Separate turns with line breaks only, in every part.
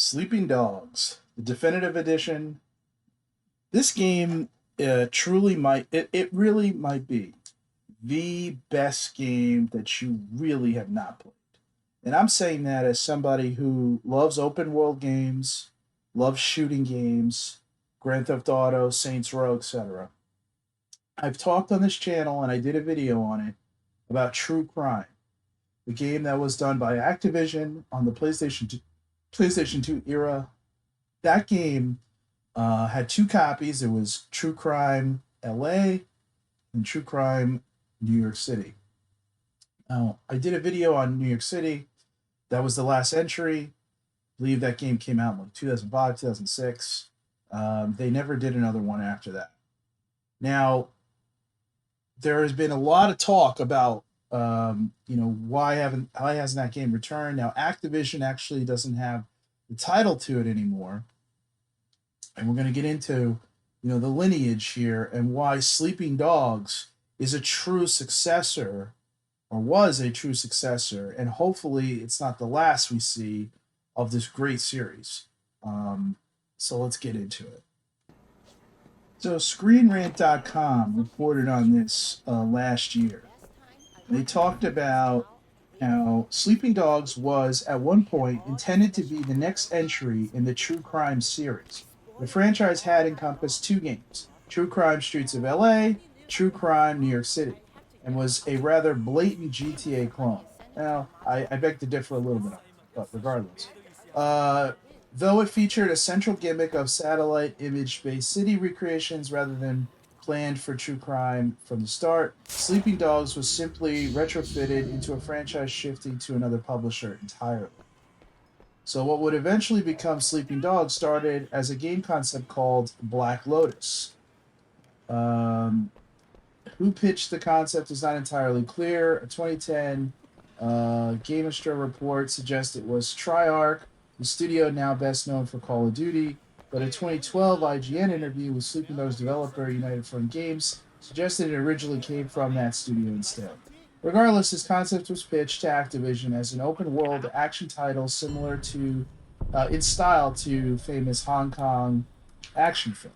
Sleeping Dogs, the definitive edition. This game truly might, it really might be the best game that you really have not played. And I'm saying that as somebody who loves open world games, loves shooting games, Grand Theft Auto, Saints Row, etc. I've talked on this channel and I did a video on it about True Crime, the game that was done by Activision on the PlayStation 2 era. That game had two copies. It was True Crime LA and True Crime New York City. Now, I did a video on New York City. That was the last entry. I believe that game came out in like 2005, 2006. They never did another one after that. Now, there has been a lot of talk about why hasn't that game returned? Now, Activision actually doesn't have the title to it anymore, and we're going to get into the lineage here and why Sleeping Dogs is a true successor, or was a true successor, and hopefully it's not the last we see of this great series. So let's get into it. So ScreenRant.com reported on this last year. They talked about how Sleeping Dogs was at one point intended to be the next entry in the True Crime series. The franchise had encompassed two games, True Crime Streets of LA, True Crime New York City, and was a rather blatant GTA clone. Now, I beg to differ a little bit on it, but regardless. Though it featured a central gimmick of satellite image-based city recreations rather than planned for True Crime from the start, Sleeping Dogs was simply retrofitted into a franchise shifting to another publisher entirely. So what would eventually become Sleeping Dogs started as a game concept called Black Lotus. Who pitched the concept is not entirely clear. A 2010 GameStar report suggests it was Triarch, the studio now best known for Call of Duty, but a 2012 IGN interview with Sleeping Dogs developer United Front Games suggested it originally came from that studio instead. Regardless, this concept was pitched to Activision as an open-world action title similar to, in style, to famous Hong Kong action films.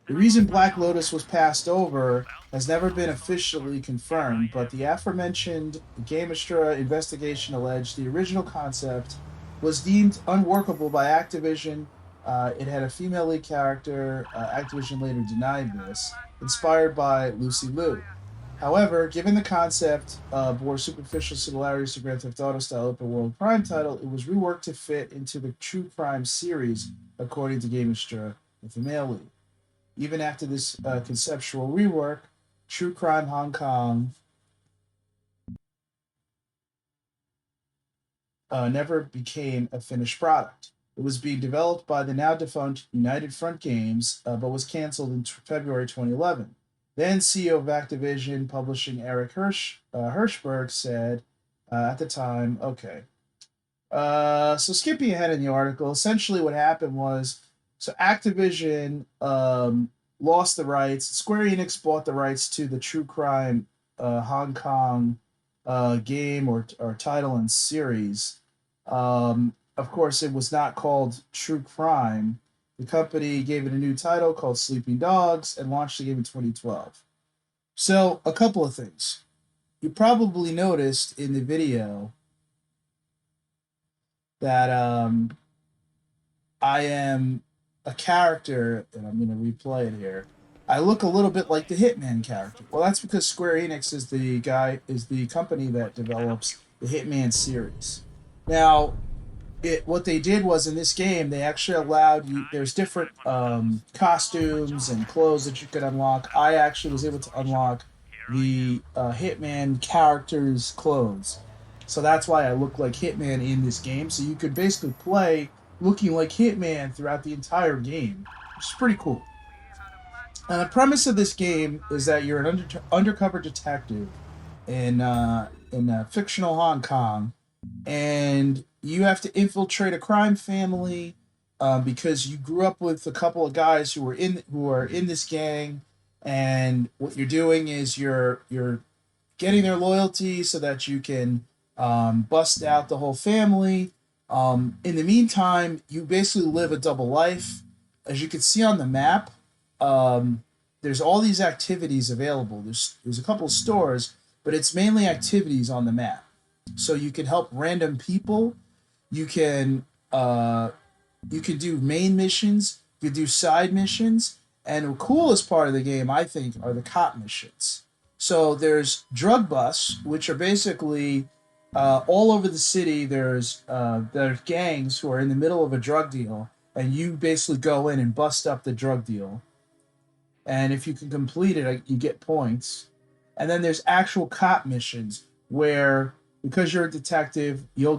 The reason Black Lotus was passed over has never been officially confirmed, but the aforementioned Gamestra investigation alleged the original concept was deemed unworkable by Activision. It had a female lead character. Activision later denied this, inspired by Lucy Liu. However, given the concept bore superficial similarities to Grand Theft Auto style open world crime title, it was reworked to fit into the True Crime series, according to Gamestra, with a male lead. Even after this conceptual rework, True Crime Hong Kong never became a finished product. It was being developed by the now defunct United Front Games, but was canceled in February 2011. Then CEO of Activision Publishing Eric Hirschberg said at the time, okay. So skipping ahead in the article, essentially what happened was, so Activision lost the rights. Square Enix bought the rights to the True Crime Hong Kong game or title and series. Of course, it was not called True Crime. The company gave it a new title called Sleeping Dogs and launched the game in 2012. So, a couple of things. You probably noticed in the video that I am a character, and I'm going to replay it here. I look a little bit like the Hitman character. Well, that's because Square Enix is the company that develops the Hitman series. Now, what they did was in this game, they actually allowed you, there's different costumes and clothes that you could unlock. I actually was able to unlock the Hitman character's clothes. So that's why I look like Hitman in this game. So you could basically play looking like Hitman throughout the entire game, which is pretty cool. And the premise of this game is that you're an undercover detective in fictional Hong Kong, and you have to infiltrate a crime family because you grew up with a couple of guys who are in this gang, and what you're doing is you're getting their loyalty so that you can bust out the whole family. In the meantime, you basically live a double life. As you can see on the map, um, there's all these activities available. There's a couple of stores, but it's mainly activities on the map. So you can help random people. You can uh, you can do main missions. You can do side missions, and the coolest part of the game, I think, are the cop missions. So there's drug busts, which are basically all over the city. There's gangs who are in the middle of a drug deal, and you basically go in and bust up the drug deal. And if you can complete it, you get points. And then there's actual cop missions where, because you're a detective, you'll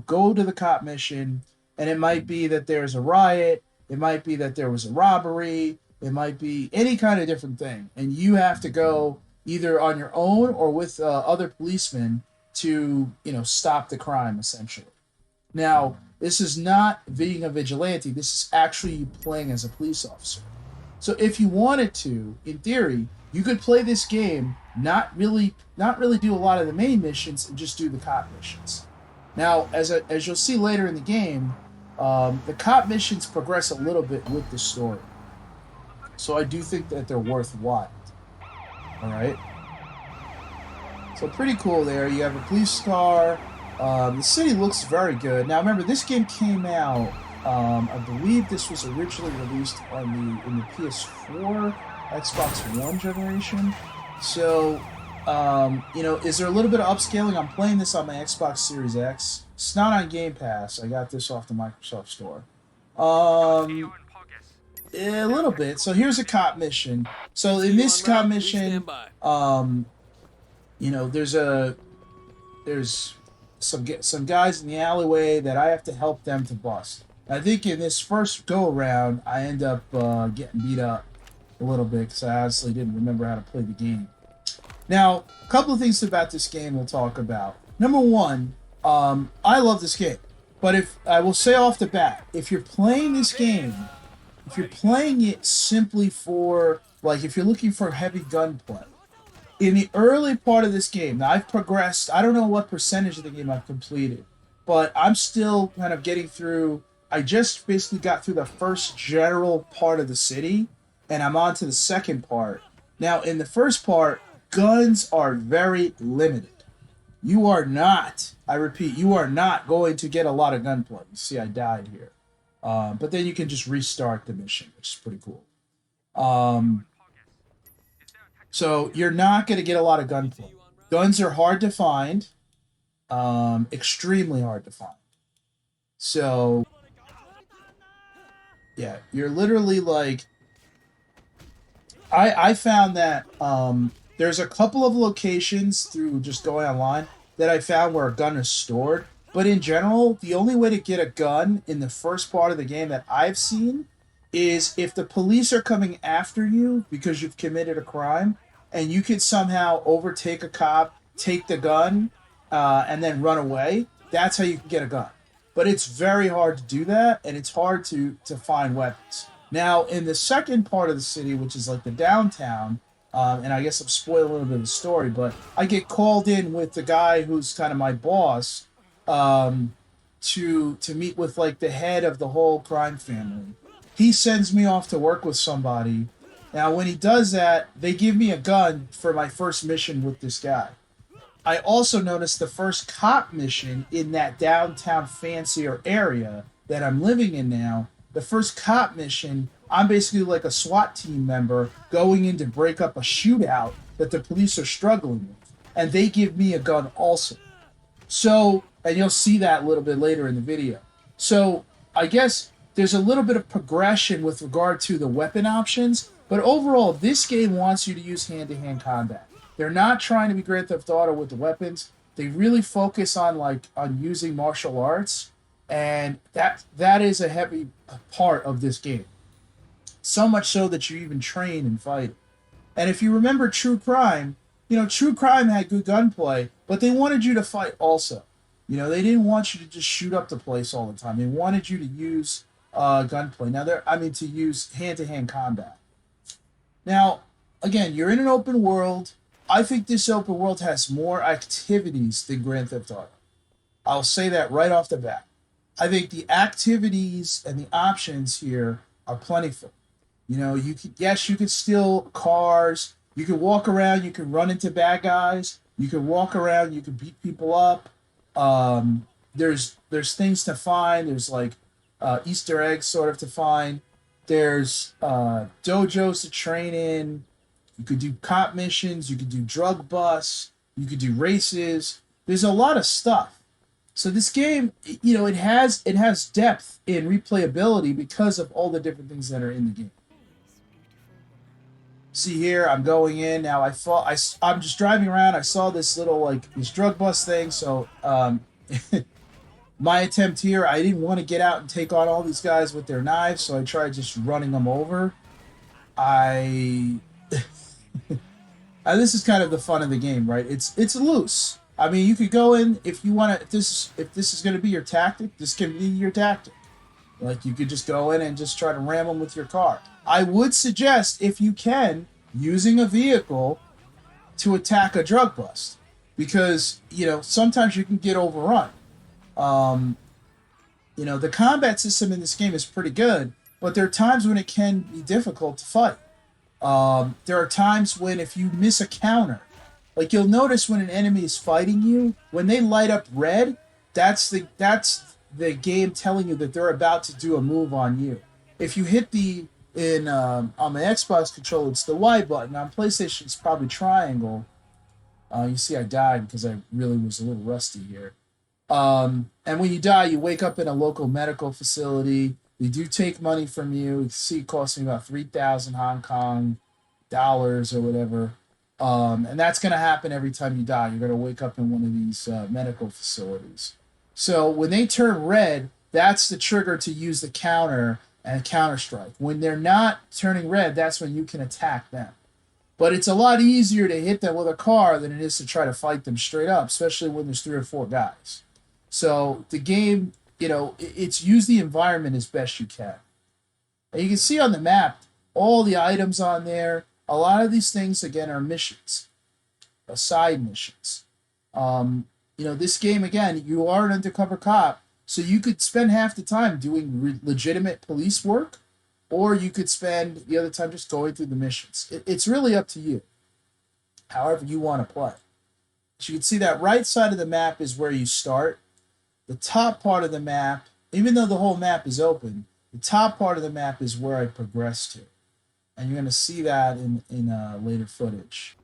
go to the cop mission, and it might be that there's a riot, it might be that there was a robbery, it might be any kind of different thing, and you have to go either on your own or with other policemen to stop the crime essentially. Now, this is not being a vigilante. This is actually you playing as a police officer. So if you wanted to, in theory, you could play this game, not really do a lot of the main missions and just do the cop missions. Now, as you'll see later in the game, the cop missions progress a little bit with the story. So I do think that they're worthwhile. All right. So pretty cool there. You have a police car. The city looks very good. Now remember, this game came out. I believe this was originally released in the PS4, Xbox One generation. So, is there a little bit of upscaling? I'm playing this on my Xbox Series X. It's not on Game Pass. I got this off the Microsoft Store. A little bit. So here's a cop mission. So in this cop mission, there's some guys in the alleyway that I have to help them to bust. I think in this first go around, I end up getting beat up a little bit because I honestly didn't remember how to play the game. Now, a couple of things about this game we'll talk about. Number one, I love this game, but if I will say off the bat, if you're playing this game, if you're playing it simply for if you're looking for heavy gunplay, in the early part of this game, now I've progressed. I don't know what percentage of the game I've completed, but I'm still kind of getting through. I just basically got through the first general part of the city, and I'm on to the second part. Now, in the first part, guns are very limited. You are not, I repeat, you are not going to get a lot of gunplay. You see, I died here. But then you can just restart the mission, which is pretty cool. So you're not going to get a lot of gunplay. Guns are hard to find, extremely hard to find. So, yeah, you're literally I found that there's a couple of locations through just going online that I found where a gun is stored. But in general, the only way to get a gun in the first part of the game that I've seen is if the police are coming after you because you've committed a crime and you could somehow overtake a cop, take the gun, and then run away. That's how you can get a gun. But it's very hard to do that, and it's hard to find weapons. Now, in the second part of the city, which is like the downtown, and I guess I'm spoiling a little bit of the story, but I get called in with the guy who's kind of my boss to meet with the head of the whole crime family. He sends me off to work with somebody. Now, when he does that, they give me a gun for my first mission with this guy. I also noticed the first cop mission in that downtown fancier area that I'm living in now. The first cop mission, I'm basically like a SWAT team member going in to break up a shootout that the police are struggling with. And they give me a gun also. So, and you'll see that a little bit later in the video. So, I guess there's a little bit of progression with regard to the weapon options, but overall, this game wants you to use hand-to-hand combat. They're not trying to be Grand Theft Auto with the weapons. They really focus on using martial arts, and that is a heavy part of this game. So much so that you even train and fight. And if you remember True Crime, True Crime had good gunplay, but they wanted you to fight also. They didn't want you to just shoot up the place all the time. They wanted you to use gunplay. To use hand-to-hand combat. Now, again, you're in an open world. I think this open world has more activities than Grand Theft Auto. I'll say that right off the bat. I think the activities and the options here are plentiful. You know, you could, yes, you could steal cars. You could walk around. You could run into bad guys. You could walk around. You could beat people up. There's things to find. There's like Easter eggs sort of to find. There's dojos to train in. You could do cop missions. You could do drug busts. You could do races. There's a lot of stuff. So this game, you know, it has depth in replayability because of all the different things that are in the game. See here, I'm going in now. I'm just driving around. I saw this little like this drug bust thing. So my attempt here, I didn't want to get out and take on all these guys with their knives, so I tried just running them over. I this is kind of the fun of the game, right? It's loose. I mean, you could go in if you want to. If this is going to be your tactic, this can be your tactic. Like you could just go in and just try to ram them with your car. I would suggest if you can using a vehicle to attack a drug bust because you know sometimes you can get overrun. Um, you know the combat system in this game is pretty good, but there are times when it can be difficult to fight. There are times when if you miss a counter, like you'll notice when an enemy is fighting you, when they light up red, that's the game telling you that they're about to do a move on you. If you hit the in on my Xbox controller, it's the Y button. On PlayStation, it's probably triangle. You see, I died because I really was a little rusty here. And when you die, you wake up in a local medical facility. They do take money from you. You see, it costs me about 3,000 Hong Kong dollars or whatever. And that's going to happen every time you die. You're going to wake up in one of these medical facilities. So when they turn red, that's the trigger to use the counter and counter strike. When they're not turning red, that's when you can attack them. But it's a lot easier to hit them with a car than it is to try to fight them straight up, especially when there's 3 or 4 guys. So the game, you know, it's use the environment as best you can. And you can see on the map all the items on there. A lot of these things, again, are missions, side missions. You know, this game, again, you are an undercover cop, so you could spend half the time doing legitimate police work, or you could spend the other time just going through the missions. It's really up to you, however you want to play. So you can see that right side of the map is where you start. The top part of the map, even though the whole map is open, the top part of the map is where I progress to. And you're going to see that in later footage.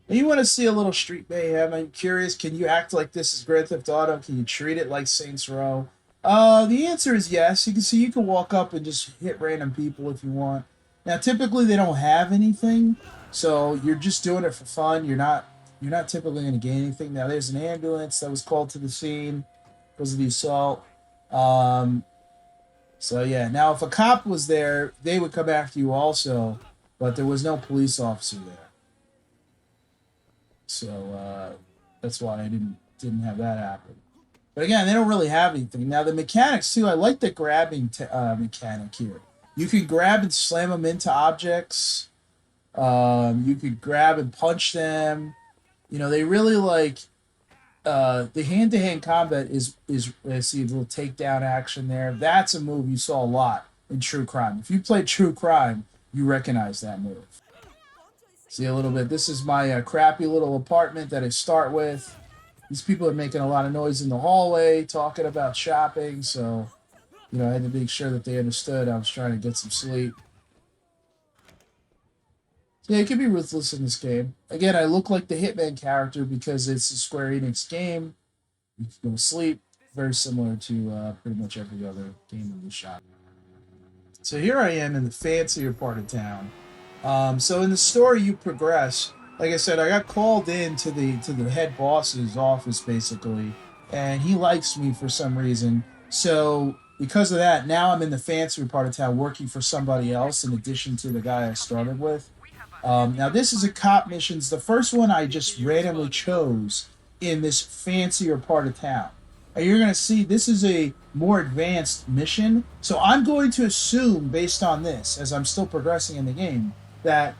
And you want to see a little street mayhem. I'm curious, can you act like this is Grand Theft Auto? Can you treat it like Saints Row? The answer is yes. You can see you can walk up and just hit random people if you want. Now, typically they don't have anything, so you're just doing it for fun. You're not typically going to gain anything. Now, there's an ambulance that was called to the scene because of the assault. So yeah, now if a cop was there, they would come after you also, but there was no police officer there. So that's why I didn't have that happen. But again, they don't really have anything. Now the mechanics too, I like the grabbing mechanic here. You can grab and slam them into objects. You could grab and punch them. You know, they really like the hand-to-hand combat is I see a little takedown action there. That's a move you saw a lot in True Crime. If you played True Crime, you recognize that move. See a little bit. This is my crappy little apartment that I start with. These people are making a lot of noise in the hallway, talking about shopping. So, you know, I had to make sure that they understood I was trying to get some sleep. So, yeah, it can be ruthless in this game. Again, I look like the Hitman character because it's a Square Enix game. You can go to sleep. Very similar to pretty much every other game in the shop. So here I am in the fancier part of town. So in the story, you progress. Like I said, I got called in to the head boss's office basically, and he likes me for some reason. So because of that, now I'm in the fancier part of town working for somebody else in addition to the guy I started with. Now this is a cop missions. The first one I just randomly chose in this fancier part of town. And you're going to see this is a more advanced mission. So I'm going to assume based on this, as I'm still progressing in the game, that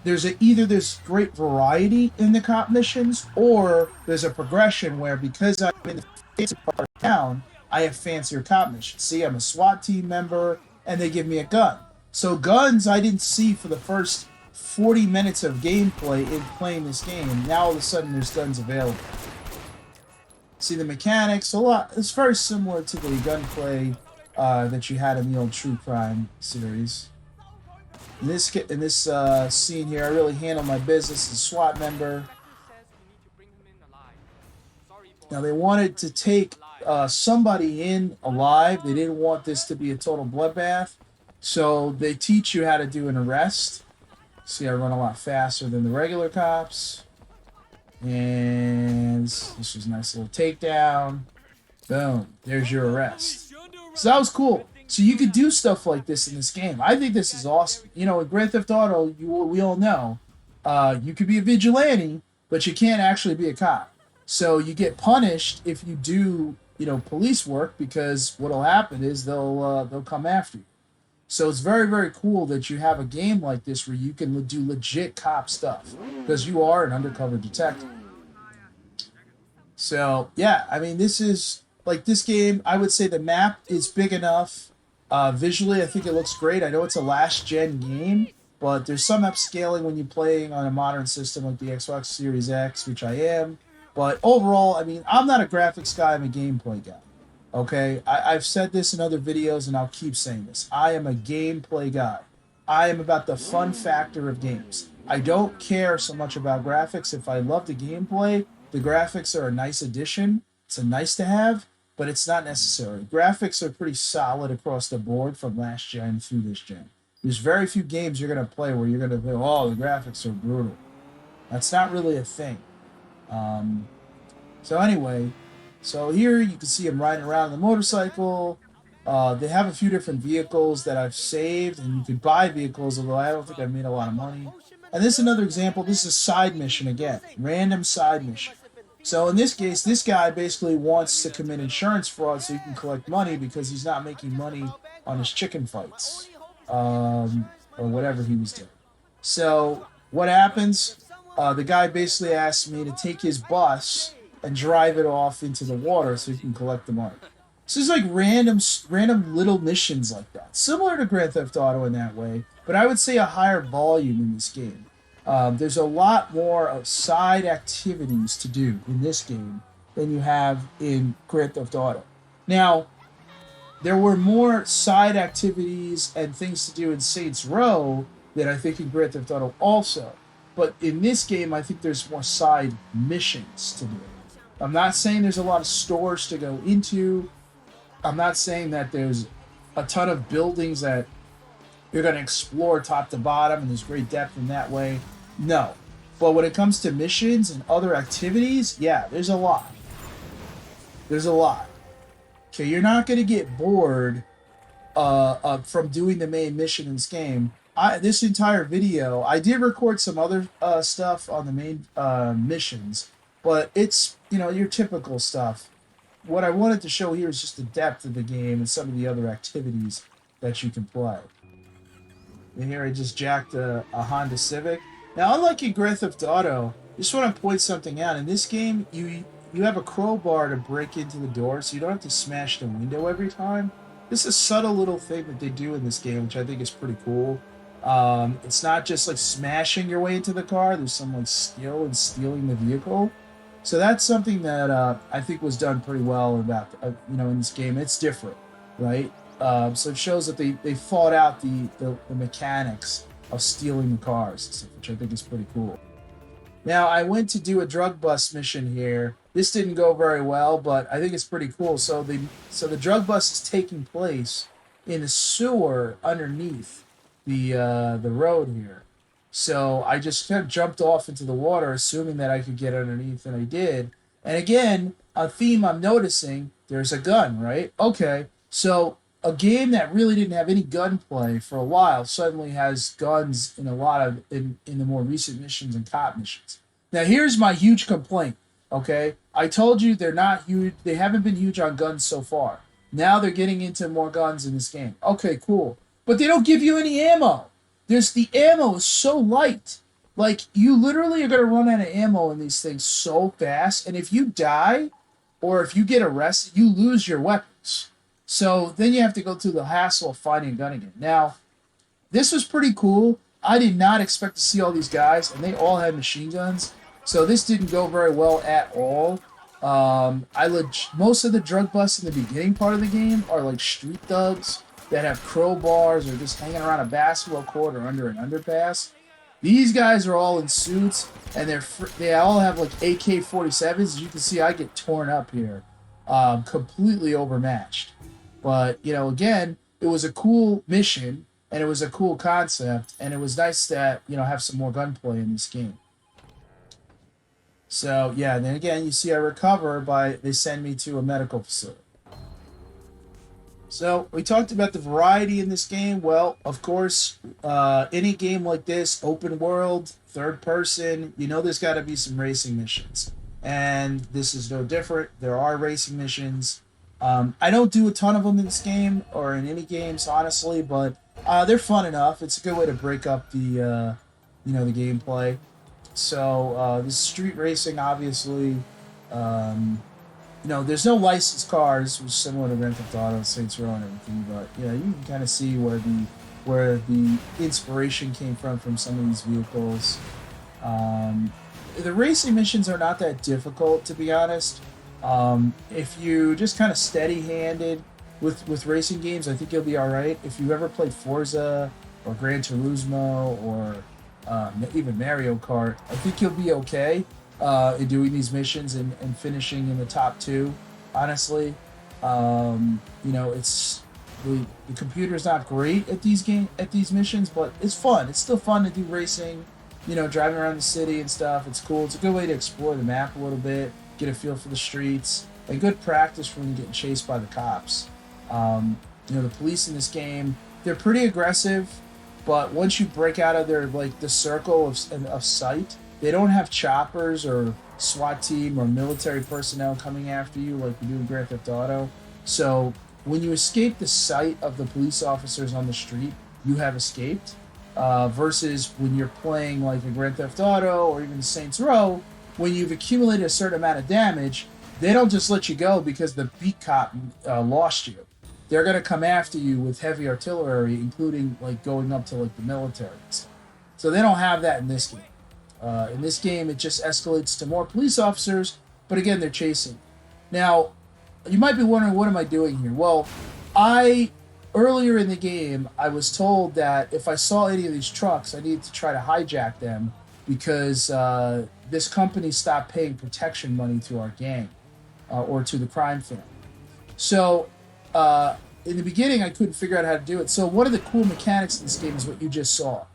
either this great variety in the cop missions or there's a progression where because I'm in the fancy part of town, I have fancier cop missions. See, I'm a SWAT team member, and they give me a gun. So guns I didn't see for the first 40 minutes of gameplay in playing this game. Now all of a sudden there's guns available. See the mechanics a lot. It's very similar to the gunplay that you had in the old True Crime series. In this scene here, I really handle my business as a SWAT member. Now they wanted to take somebody in alive. They didn't want this to be a total bloodbath, so they teach you how to do an arrest. See, I run a lot faster than the regular cops. And this was a nice little takedown. Boom. There's your arrest. So that was cool. So you could do stuff like this in this game. I think this is awesome. You know, in Grand Theft Auto, we all know, you could be a vigilante, but you can't actually be a cop. So you get punished if you do, you know, police work, because what'll happen is they'll come after you. So it's very, very cool that you have a game like this where you can do legit cop stuff, because you are an undercover detective. So, yeah, I mean, this is, like, this game, I would say the map is big enough. Visually, I think it looks great. I know it's a last-gen game, but there's some upscaling when you're playing on a modern system like the Xbox Series X, which I am. But overall, I mean, I'm not a graphics guy, I'm a gameplay guy. Okay, I've said this in other videos, and I'll keep saying this. I am a gameplay guy. I am about the fun factor of games. I don't care so much about graphics. If I love the gameplay, the graphics are a nice addition. It's a nice to have, but it's not necessary. Graphics are pretty solid across the board from last gen through this gen. There's very few games you're going to play where you're going to think, oh, the graphics are brutal. That's not really a thing. So anyway, so here you can see him riding around on the motorcycle. They have a few different vehicles that I've saved, and you could buy vehicles, although I don't think I've made a lot of money. And this is another example. This is a side mission again, random side mission. So in this case, this guy basically wants to commit insurance fraud so he can collect money because he's not making money on his chicken fights, or whatever he was doing. So what happens? The guy basically asked me to take his bus and drive it off into the water so he can collect the money. So it's like random little missions like that, similar to Grand Theft Auto in that way, but I would say a higher volume in this game. There's a lot more of side activities to do in this game than you have in Grand Theft Auto. Now, there were more side activities and things to do in Saints Row than I think in Grand Theft Auto also. But in this game, I think there's more side missions to do. I'm not saying there's a lot of stores to go into. I'm not saying that there's a ton of buildings that you're going to explore top to bottom and there's great depth in that way. No. But when it comes to missions and other activities, yeah, there's a lot. There's a lot. Okay, you're not going to get bored from doing the main mission in this game. This entire video, I did record some other stuff on the main missions, but it's, you know, your typical stuff. What I wanted to show here is just the depth of the game and some of the other activities that you can play. And here I just jacked a Honda Civic. Now, unlike in Grand Theft Auto, I just want to point something out. In this game, you have a crowbar to break into the door, so you don't have to smash the window every time. This is a subtle little thing that they do in this game, which I think is pretty cool. It's not just like smashing your way into the car. There's some like skill in stealing the vehicle. So that's something that I think was done pretty well about in this game. It's different, right? So it shows that they fought out the mechanics of stealing the cars, which I think is pretty cool. Now, I went to do a drug bust mission here. This didn't go very well, but I think it's pretty cool. So the drug bust is taking place in a sewer underneath the road here. So I just kind of jumped off into the water, assuming that I could get underneath, and I did. And again, a theme I'm noticing, there's a gun, right? Okay, so a game that really didn't have any gunplay for a while suddenly has guns in the more recent missions and cop missions. Now here's my huge complaint. Okay, I told you they're not huge. They haven't been huge on guns so far. Now they're getting into more guns in this game. Okay, cool, but they don't give you any ammo. The ammo is so light. Like, you literally are going to run out of ammo in these things so fast. And if you die, or if you get arrested, you lose your weapons. dogs. So then you have to go through the hassle of finding a gun again. Now, this was pretty cool. I did not expect to see all these guys, and they all had machine guns. So this didn't go very well at all. Most of the drug busts in the beginning part of the game are like street thugs that have crowbars or just hanging around a basketball court or under an underpass. These guys are all in suits, and they all have like AK-47s. As you can see, I get torn up here, completely overmatched. But again, it was a cool mission, and it was a cool concept, and it was nice that have some more gunplay in this game. So yeah, then again, you see I recover they send me to a medical facility. So we talked about the variety in this game. Well, of course, any game like this, open world, third person, there's got to be some racing missions. And this is no different. There are racing missions. I don't do a ton of them in this game or in any games, honestly, but they're fun enough. It's a good way to break up the gameplay. So this street racing, obviously, there's no licensed cars, which is similar to Grand Theft Auto, Saints Row, and everything. But you can kind of see where the inspiration came from some of these vehicles. The racing missions are not that difficult, to be honest. If you just kind of steady-handed with racing games, I think you'll be all right. If you ever played Forza or Gran Turismo or even Mario Kart, I think you'll be okay in doing these missions and finishing in the top two. Honestly, it's the computer's not great at these missions, but it's fun. It's still fun to do racing. Driving around the city and stuff. It's cool. It's a good way to explore the map a little bit, get a feel for the streets, and good practice when you're getting chased by the cops. The police in this game, they're pretty aggressive, but once you break out of the circle of sight, they don't have choppers or SWAT team or military personnel coming after you like you do in Grand Theft Auto. So when you escape the sight of the police officers on the street, you have escaped. Versus when you're playing like a Grand Theft Auto or even Saints Row, when you've accumulated a certain amount of damage, they don't just let you go because the beat cop lost you. They're going to come after you with heavy artillery, including like going up to like the militaries. So they don't have that in this game. In this game, it just escalates to more police officers, but again, they're chasing. Now, you might be wondering, what am I doing here? Well, earlier in the game, I was told that if I saw any of these trucks, I needed to try to hijack them because this company stopped paying protection money to our gang or to the crime family. So in the beginning, I couldn't figure out how to do it. So one of the cool mechanics in this game is what you just saw.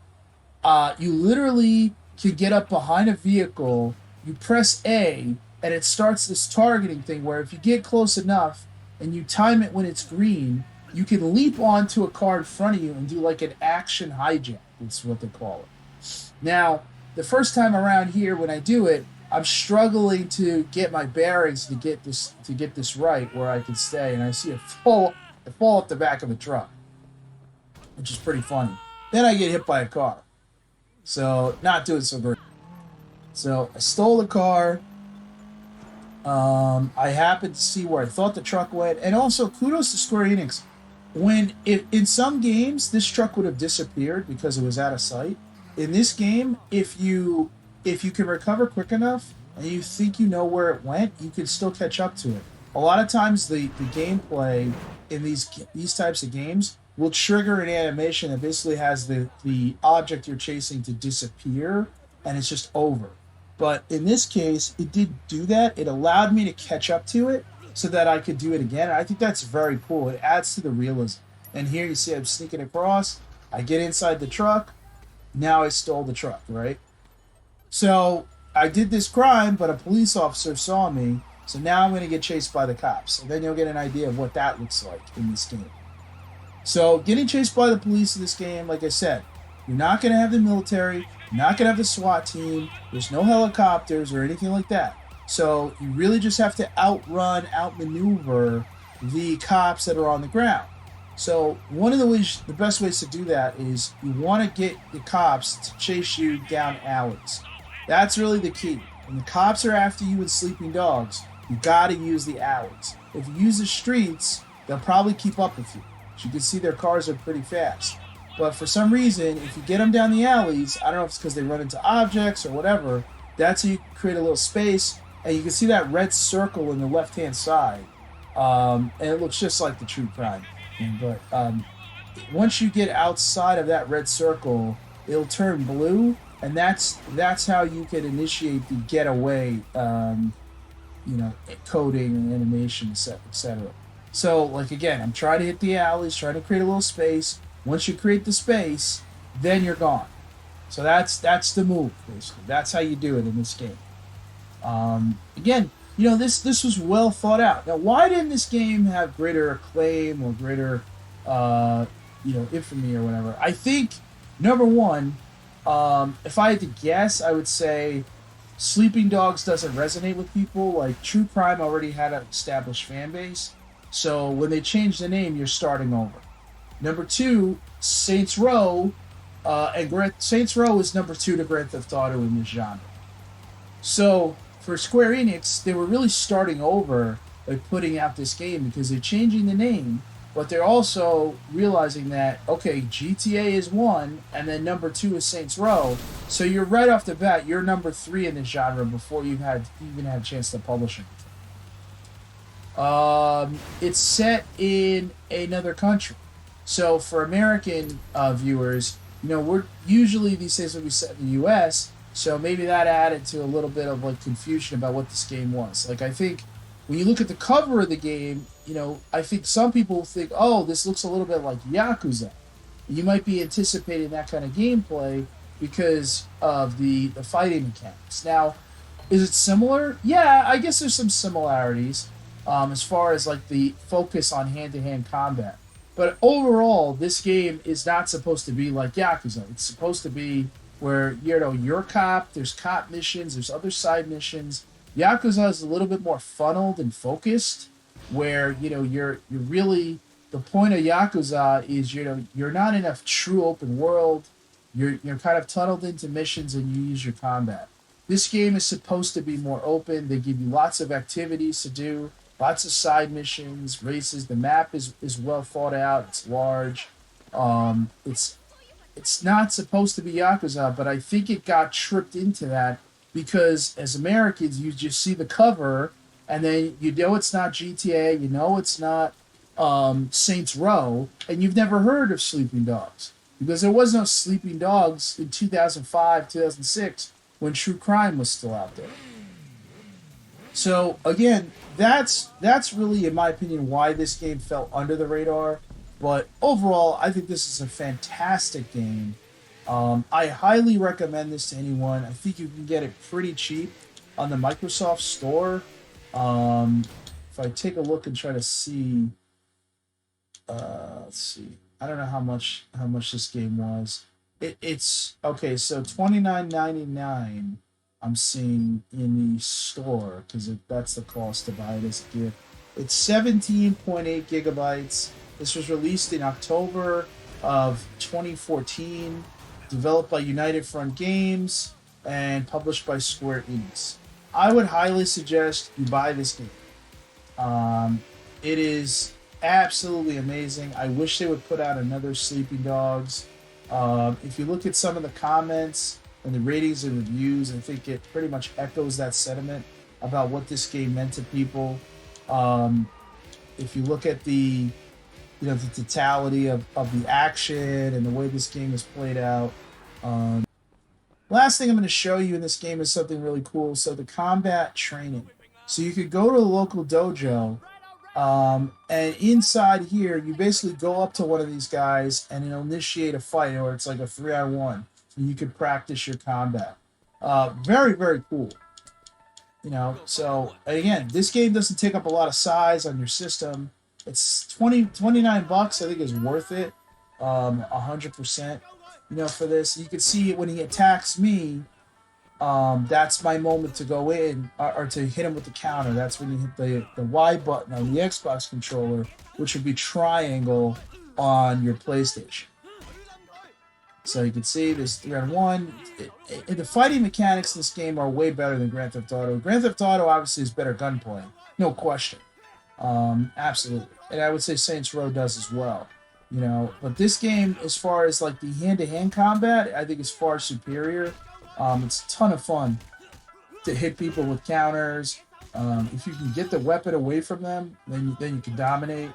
You literally can get up behind a vehicle, you press A, and it starts this targeting thing where if you get close enough and you time it when it's green, you can leap onto a car in front of you and do like an action hijack. That's what they call it. Now, the first time around here when I do it, I'm struggling to get my bearings to get this right where I can stay, and I see it fall off the back of the truck, which is pretty funny. Then I get hit by a car. So, not doing so great. So, I stole the car. I happened to see where I thought the truck went, and also kudos to Square Enix. In some games this truck would have disappeared because it was out of sight. In this game, if you can recover quick enough and you think you know where it went, you can still catch up to it. A lot of times the gameplay in these types of games will trigger an animation that basically has the object you're chasing to disappear, and it's just over. But in this case, it did do that. It allowed me to catch up to it so that I could do it again. And I think that's very cool. It adds to the realism. And here you see I'm sneaking across. I get inside the truck. Now I stole the truck, right? So I did this crime, but a police officer saw me. So now I'm going to get chased by the cops. And then you'll get an idea of what that looks like in this game. So getting chased by the police in this game, like I said, you're not going to have the military. You're not going to have the SWAT team. There's no helicopters or anything like that. So you really just have to outmaneuver the cops that are on the ground. So one of the best ways to do that is you want to get the cops to chase you down alleys. That's really the key. When the cops are after you with sleeping dogs, you got to use the alleys. If you use the streets, they'll probably keep up with you. As you can see, their cars are pretty fast. But for some reason, if you get them down the alleys, I don't know if it's because they run into objects or whatever, that's how you create a little space. And you can see that red circle in the left-hand side. And it looks just like the True Crime. But once you get outside of that red circle, it'll turn blue. And that's how you can initiate the getaway, coding and animation, etc. So, like, again, I'm trying to hit the alleys, trying to create a little space. Once you create the space, then you're gone. So that's the move, basically. That's how you do it in this game. Again, this was well thought out. Now, why didn't this game have greater acclaim or greater, infamy or whatever? I think, number one, if I had to guess, I would say Sleeping Dogs doesn't resonate with people. Like, True Crime already had an established fan base. So when they change the name, you're starting over. Number two, Saints Row, Saints Row is number 2 to Grand Theft Auto in this genre. So for Square Enix, they were really starting over by putting out this game because they're changing the name, but they're also realizing that, okay, GTA is 1, and then number 2 is Saints Row. So you're right off the bat, you're number 3 in this genre before you've even had a chance to publish it. It's set in another country. So for American viewers, we're usually these days will be set in the U.S., so maybe that added to a little bit of like confusion about what this game was. Like, I think when you look at the cover of the game, I think some people think, oh, this looks a little bit like Yakuza. You might be anticipating that kind of gameplay because of the fighting mechanics. Now, is it similar? Yeah, I guess there's some similarities as far as like the focus on hand-to-hand combat. But overall, this game is not supposed to be like Yakuza. It's supposed to be where, you're a cop, there's cop missions, there's other side missions. Yakuza is a little bit more funneled and focused, where, you're really, the point of Yakuza is, you're not in a true open world. You're kind of tunneled into missions and you use your combat. This game is supposed to be more open. They give you lots of activities to do. Lots of side missions, races. The map is well thought out. It's large. It's not supposed to be Yakuza, but I think it got tripped into that because as Americans, you just see the cover, and then it's not GTA, it's not Saints Row, and you've never heard of Sleeping Dogs because there was no Sleeping Dogs in 2005, 2006 when True Crime was still out there. So again, that's really, in my opinion, why this game fell under the radar. But overall, I think this is a fantastic game. I highly recommend this to anyone. I think you can get it pretty cheap on the Microsoft Store. If I take a look and try to see, let's see. I don't know how much this game was. It's okay. So $29.99. I'm seeing in the store because that's the cost to buy it as a gift. It's 17.8 gigabytes. This was released in October of 2014, developed by United Front Games and published by Square Enix. I would highly suggest you buy this game. It is absolutely amazing. I wish they would put out another Sleeping Dogs. If you look at some of the comments and the ratings and reviews, I think it pretty much echoes that sentiment about what this game meant to people. If you look at the totality of the action and the way this game is played out. Last thing I'm going to show you in this game is something really cool. So the combat training. So you could go to a local dojo, and inside here, you basically go up to one of these guys and it'll initiate a fight, or it's like a 3-on-1. And you can practice your combat. Very, very cool. So again, this game doesn't take up a lot of size on your system. It's $29. I think is worth it. 100%. For this, you can see when he attacks me. That's my moment to go in or to hit him with the counter. That's when you hit the Y button on the Xbox controller, which would be triangle on your PlayStation. So you can see this 3-on-1. The fighting mechanics in this game are way better than Grand Theft Auto. Grand Theft Auto obviously is better gunplay, no question. Absolutely. and I would say Saints Row does as well. You know, but this game, as far as like the hand-to-hand combat, I think is far superior. It's a ton of fun to hit people with counters. If you can get the weapon away from them, then you can dominate.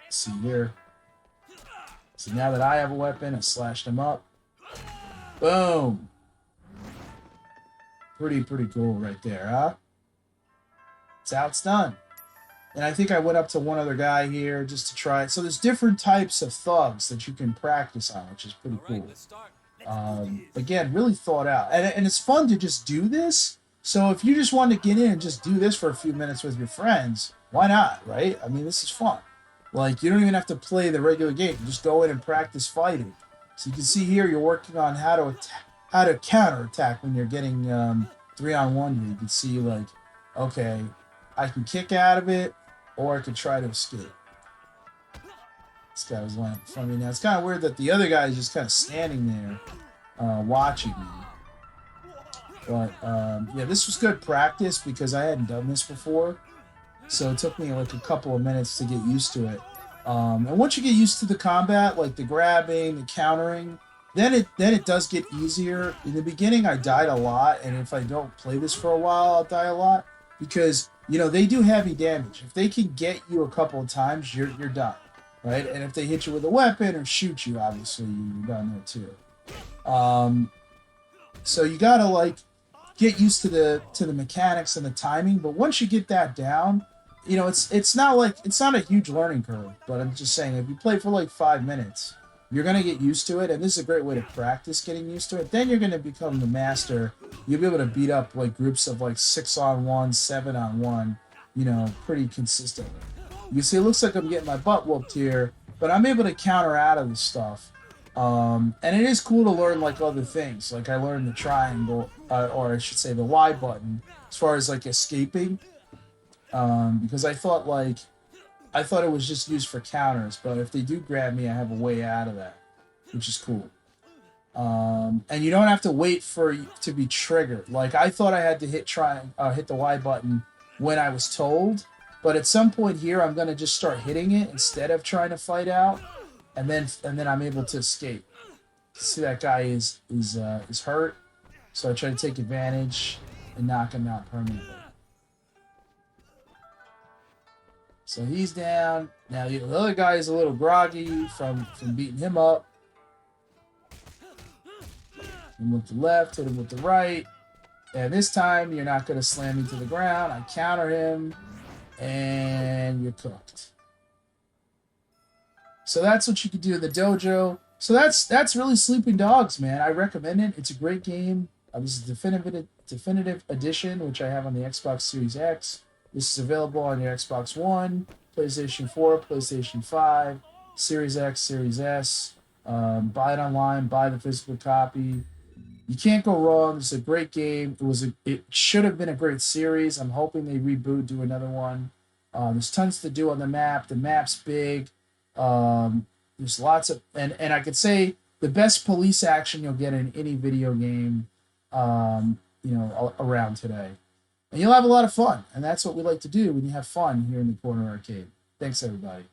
Let's see here. So now that I have a weapon, I slashed them up. Boom. Pretty cool right there, huh? That's how it's done. And I think I went up to one other guy here just to try it. So there's different types of thugs that you can practice on, which is pretty cool. Again, really thought out. And it's fun to just do this. So if you just want to get in and just do this for a few minutes with your friends, why not, right? I mean, this is fun. Like, you don't even have to play the regular game. You just go in and practice fighting. So you can see here you're working on how to counterattack when you're getting 3-on-1. You can see, like, okay, I can kick out of it, or I could try to escape. This guy was lying in front of me now. It's kind of weird that the other guy is just kind of standing there watching me. But, yeah, this was good practice because I hadn't done this before. So it took me like a couple of minutes to get used to it. And once you get used to the combat, like the grabbing, the countering, then it does get easier. In the beginning, I died a lot, and if I don't play this for a while, I'll die a lot because, you know, they do heavy damage. If they can get you a couple of times, you're done, right? And if they hit you with a weapon or shoot you, obviously you're done there too. So you gotta like get used to the mechanics and the timing. But once you get that down, you know, it's not a huge learning curve. But I'm just saying, if you play for like 5 minutes, you're gonna get used to it, and this is a great way to practice getting used to it. Then you're gonna become the master. You'll be able to beat up like groups of like 6-on-1, 7-on-1, you know, pretty consistently. You can see it looks like I'm getting my butt whooped here, but I'm able to counter out of this stuff. And it is cool to learn like other things. Like I learned the triangle, or I should say the Y button, as far as like escaping. Because I thought it was just used for counters, but if they do grab me, I have a way out of that, which is cool. And you don't have to wait for it to be triggered. Like I thought I had to hit the Y button when I was told, but at some point here, I'm gonna just start hitting it instead of trying to fight out, and then I'm able to escape. See, that guy is hurt, so I try to take advantage and knock him out permanently. So he's down. Now the other guy is a little groggy from beating him up. Hit him with the left, hit him with the right. And this time you're not going to slam me to the ground. I counter him, and you're cooked. So that's what you can do in the dojo. So that's really Sleeping Dogs, man. I recommend it. It's a great game. This is definitive edition, which I have on the Xbox Series X. This is available on your Xbox One, PlayStation 4, PlayStation 5, Series X, Series S. Buy it online, buy the physical copy. You can't go wrong. It's a great game. It should have been a great series. I'm hoping they reboot, do another one. There's tons to do on the map. The map's big. There's lots of, and I could say the best police action you'll get in any video game, around today. And you'll have a lot of fun. And that's what we like to do when you have fun here in the Corner Arcade. Thanks, everybody.